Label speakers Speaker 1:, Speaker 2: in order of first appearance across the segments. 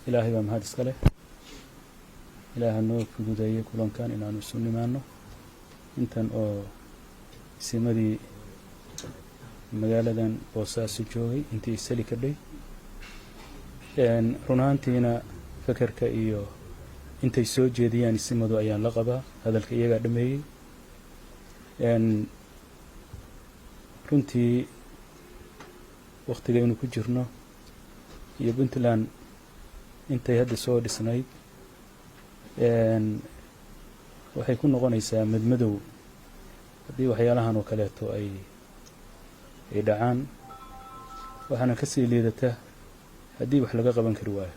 Speaker 1: إلهي بمهاد اسكاله إله النوك فدودية كلهم كان إن أنا سني معنا إنتن أو سمدي مقالة بوساس جوي إنتي سلك لي إن رنانتينا فكر كإيو إنتي سوج جدي يعني سمدو أيان لقبة هذا الكيا قاعد مي إن runtii waqtigaynu ku jirno iyo Puntland intay hadda soo dhisnayd waxay ku noqonaysaa madmadow haddii waxyaalahan oo kaleeto ay dhacaan waxaana ka sii liidata haddii wax laga qaban kari waayo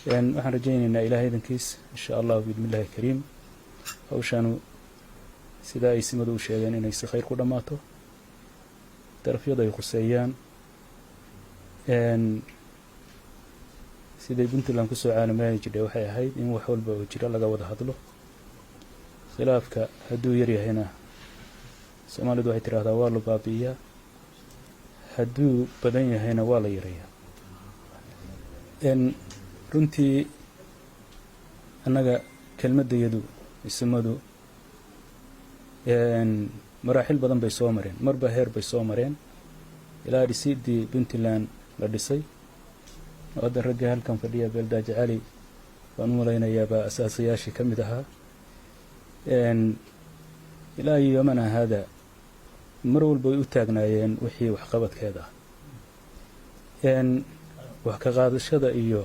Speaker 1: waxaan rajaynaynaa ilaahay idankiis insha allah bismillaahi kariim hawshaanu sida ay simadu u sheegeen inay si khayr ku dhamaato darafyada ay quseeyaan siday Puntland ku soo caalamayn jiray waxay ahayd in wax walba oo jira laga wada hadlo khilaafka hadduu yar yahayna Soomaalidu waxay tiraahdaa waa la baabi'iyaa hadduu badan yahayna waa la yareeyaa runtii annaga kelmadayadu ismadu maraaxil badan bay soo mareen marba heer bay soo mareen ilaa dhisidii Puntland la dhisay wada ragga halkan fadhiya Beeldaaji Cali waan u malaynayaa baa asaasayaashii ka mid ahaa ilaa yoomana hada mar walba ay u taagnaayeen wixii wax qabadkeeda wax ka qaadashada iyo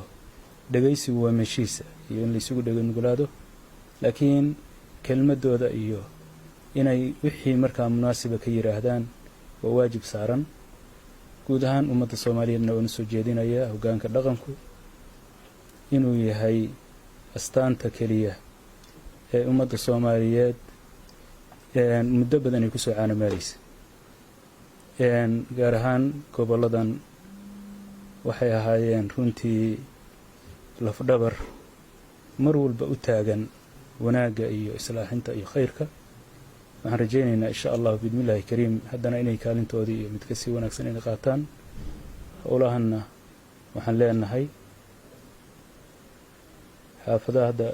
Speaker 1: dhageysigu waa meeshiisa iyo in la isugu dhaganugulaado laakiin kelmadooda iyo inay wixii markaa munaasiba ka yiraahdaan waa waajib saaran guud ahaan ummadda Soomaaliyeedna oo soo jeedinaya hoggaanka dhaqanku inuu yahay astaanta kaliya ee ummadda Soomaaliyeed muddo badan ay ku soo caanamaysay gaar ahaan goboladan waxay ahaayeen runtii lafdhabar mar walba u taagan wanaagga iyo islaaxinta iyo khayrka waxaan rajaynaynaa insha allah bismillaahi kariim haddana inay kaalintoodii iyo mid ka sii wanaagsan inay qaataan howlahanna waxaan leenahay xaafadaha hadda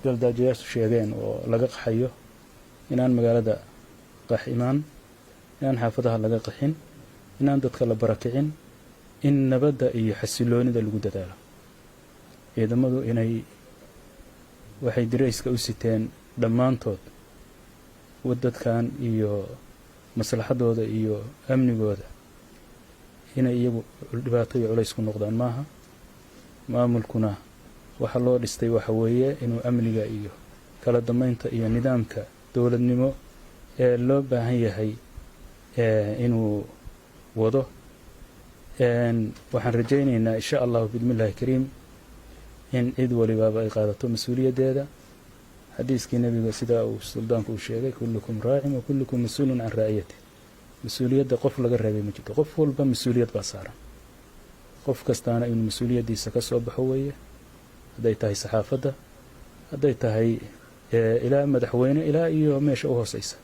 Speaker 1: beeldaajiyaashu sheegeen oo laga qaxayo inaan magaalada qax imaan inaan xaafadaha laga qaxin inaan dadka la barakicin in nabadda iyo xasiloonida lagu dadaalo ciidamadu inay waxay dirayska u siteen dhammaantood wadadkan iyo maslaxadooda iyo amnigooda inay iyagu dhibaato iyo culays ku noqdaan maaha maamulkuna waxa loo dhistay waxa weeye inuu amniga iyo kala damaynta iyo nidaamka dawladnimo ee loo baahan yahay inuu wado waxaan rajaynaynaa insha allah bismillaahi kariim in cid waliba ay qaadato mas'uuliyadeeda حديث النبي سيدا وسلطان كوشيغي كلكم راع وكلكم مسؤول عن رعيته مسؤولية قف لغا رابي مجد قف والبا مسؤولية باسارة قف كستانا إن مسؤولية دي سكسو بحوية هداي تاهي صحافة هداي تاهي إلى مدحوينة إلى إيو ميش أوهو سيسا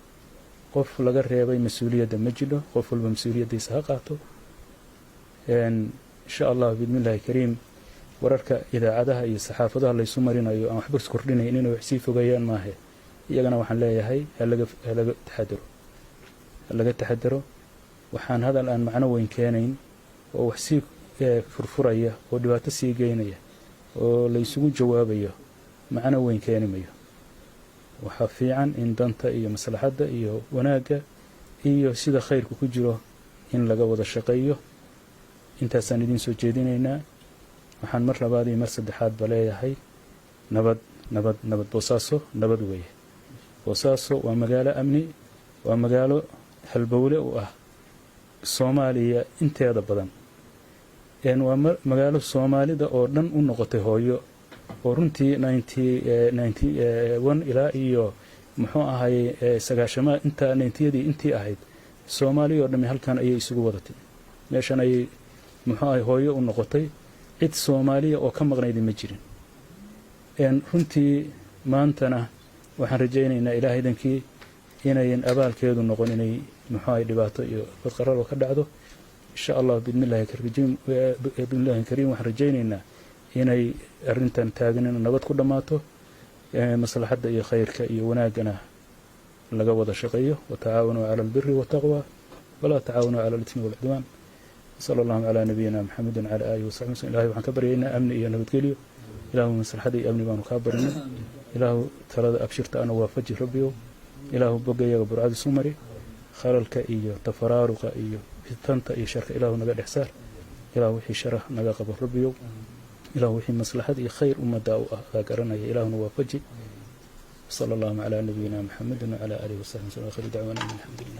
Speaker 1: قف لغا رابي مسؤولية دا مجده قف والبا مسؤولية دي سهاقاته إن شاء الله بإذن الله الكريم wararka idaacadaha iyo saxaafadaha la isu marinayo aan waxba isku kordhinayn inay wax sii fogayaan maahe iyagana waxaan leeyahay laga taxadaro waxaan hadal aan macno weyn keenayn oo wax sii furfuraya oo dhibaato sii geynaya oo la isugu jawaabayo macno weyn keenayo waxa fiican in danta iyo maslaxadda iyo wanaagga iyo sida khayrku ku jiro in laga wada shaqeeyo intaasaan idin soo jeedinaynaa waxaan mar labaad iyo mar saddexaad baleeyahay nabad boosaaso nabad weeye boosaaso waa magaalo amni waa magaalo halbowle u ah Soomaaliya inteeda badan waa magaalo Soomaalida oo dhan u noqotay hooyo oo runtii 91 ilaa iyo muxuu ahay sagaashama inta 90yadii intii ahayd Soomaaliya oo dhan halkan ayay isugu wadatay meeshan ay muxuu ahay hooyo u noqotay cid Soomaaliya oo ka maqnayd ma jirin runtii maantana waxaan rajaynaynaa ilaahay idankii inayn abaalkeedu noqon inay muxuu ay dhibaato iyo fadqararo ka dhacdo insha Allah bismillaahi kariim waxaan rajaynaynaa inay arrintan taagan in nabad ku dhammaato maslaxadda iyo khayrka iyo wanaagana laga wada shaqeeyo watacaawanuu cala albiri waataqwa walaa tacaawanuu cala alismi waalcudwaan sala allahu calaa nabiyina maxamedin cala aalihi wasaxbi waslm ilahay waxaan ka baryaynaa amni iyo nabadgelyo ilaahu maslaxada iyo amni baanu kaa barinay ilaahu talada abshirta ana waafaji rabbiyow ilaahu bogayaga burcad isu mari khalalka iyo tafaraaruqa iyo fitanta iyo sharka ilaahu naga dhex saar ilaahu wixii shara naga qabo rabbiyow ilaahu wixii maslaxad iyo khayr ummadda u ah adaa garanaya ilaahuna waafaji sala allahu calaa nabiyina maxamedin wacala aalihi wasaxbi waslm akhir dacwaana alxamdu lilah